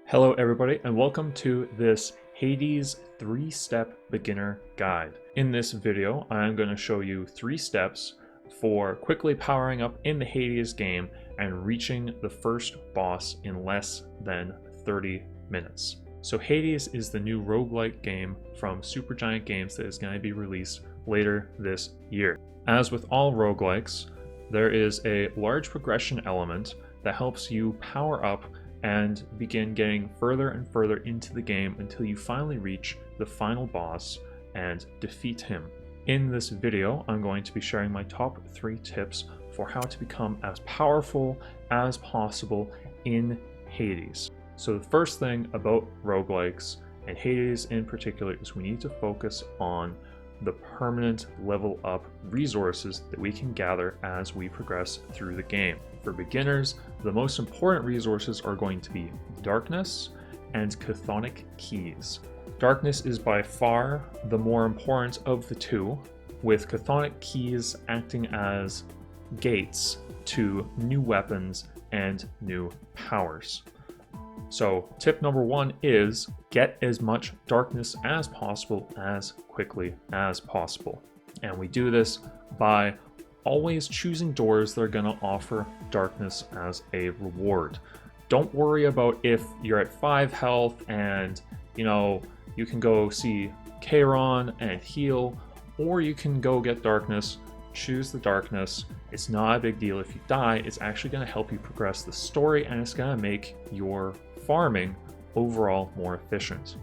Hello everybody and welcome to this Hades 3-step beginner guide. In this video, I'm going to show you 3 steps for quickly powering up in the Hades game and reaching the first boss in less than 30 minutes. So Hades is the new roguelike game from Supergiant Games that is going to be released later this year. As with all roguelikes, there is a large progression element that helps you power up and begin getting further and further into the game until you finally reach the final boss and defeat him. In this video, I'm going to be sharing my top 3 tips for how to become as powerful as possible in Hades. So the first thing about roguelikes, and Hades in particular, is we need to focus on the permanent level up resources that we can gather as we progress through the game. For beginners, the most important resources are going to be darkness and chthonic keys. Darkness is by far the more important of the two, with chthonic keys acting as gates to new weapons and new powers. So tip number 1 is get as much darkness as possible as quickly as possible. And we do this by always choosing doors that are going to offer darkness as a reward. Don't worry about if you're at 5 health and you can go see Charon and heal, or you can go get darkness. Choose the darkness. It's not a big deal if you die. It's actually going to help you progress the story, and it's going to make your farming overall more efficient.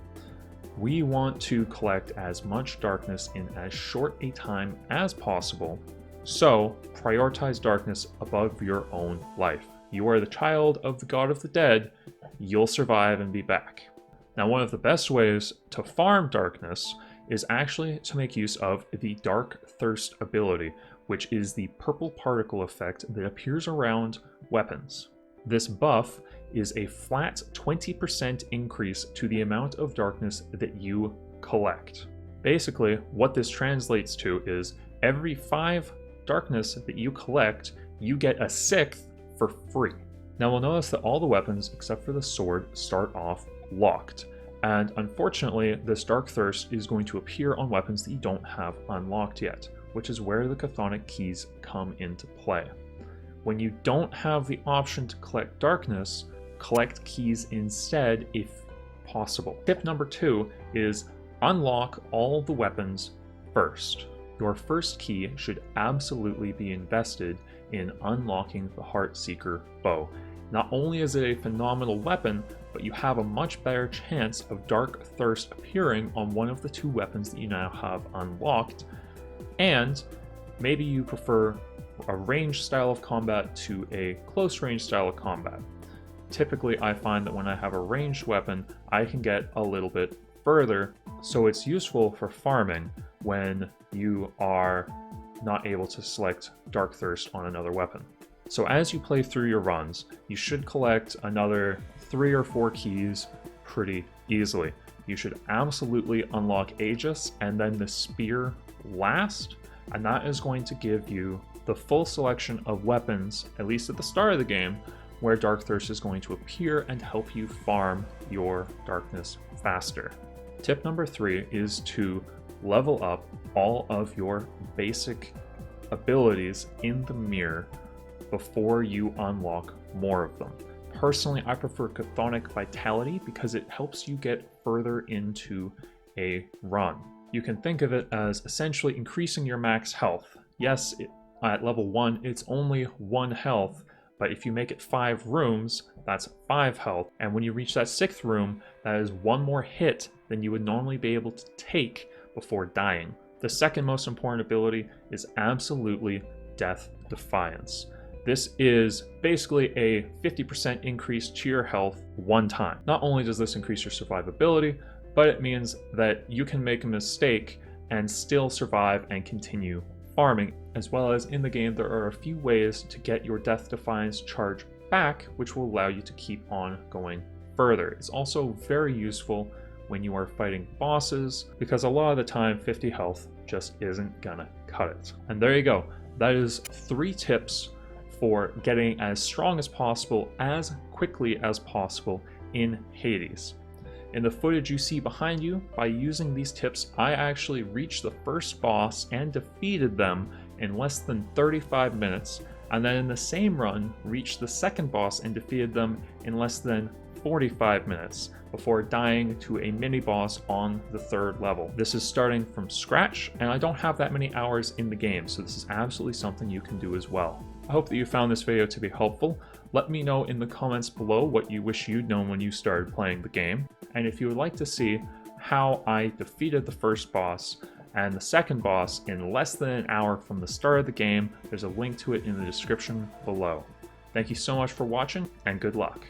We want to collect as much darkness in as short a time as possible, so prioritize darkness above your own life. You are the child of the god of the dead. You'll survive and be back. Now, one of the best ways to farm darkness is actually to make use of the Dark Thirst ability, which is the purple particle effect that appears around weapons. This buff is a flat 20% increase to the amount of darkness that you collect. Basically, what this translates to is every 5 darkness that you collect, you get a 6th for free. Now we'll notice that all the weapons, except for the sword, start off locked. And unfortunately, this Dark Thirst is going to appear on weapons that you don't have unlocked yet, which is where the chthonic keys come into play. When you don't have the option to collect darkness, collect keys instead if possible. Tip number 2 is unlock all the weapons first. Your first key should absolutely be invested in unlocking the Heartseeker bow. Not only is it a phenomenal weapon, but you have a much better chance of Dark Thirst appearing on one of the 2 weapons that you now have unlocked, and maybe you prefer a ranged style of combat to a close range style of combat. Typically, I find that when I have a ranged weapon, I can get a little bit further, so it's useful for farming when you are not able to select Dark Thirst on another weapon. So as you play through your runs, you should collect another 3 or 4 keys pretty easily. You should absolutely unlock Aegis and then the Spear last, and that is going to give you the full selection of weapons, at least at the start of the game, where Dark Thirst is going to appear and help you farm your darkness faster. Tip number 3 is to level up all of your basic abilities in the mirror before you unlock more of them. Personally, I prefer Chthonic Vitality because it helps you get further into a run. You can think of it as essentially increasing your max health. Yes, at level 1, it's only 1 health, but if you make it 5 rooms, that's 5 health. And when you reach that 6th room, that is 1 more hit than you would normally be able to take before dying. The second most important ability is absolutely Death Defiance. This is basically a 50% increase to your health one time. Not only does this increase your survivability, but it means that you can make a mistake and still survive and continue farming. As well as in the game, there are a few ways to get your Death Defiance charge back, which will allow you to keep on going further. It's also very useful when you are fighting bosses, because a lot of the time 50 health just isn't gonna cut it. And there you go. That is 3 tips for getting as strong as possible, as quickly as possible in Hades. In the footage you see behind you, by using these tips, I actually reached the first boss and defeated them in less than 35 minutes, and then in the same run, reached the second boss and defeated them in less than 45 minutes before dying to a mini boss on the third level. This is starting from scratch, and I don't have that many hours in the game, so this is absolutely something you can do as well. I hope that you found this video to be helpful. Let me know in the comments below what you wish you'd known when you started playing the game, and if you would like to see how I defeated the first boss and the second boss in less than an hour from the start of the game, there's a link to it in the description below. Thank you so much for watching, and good luck.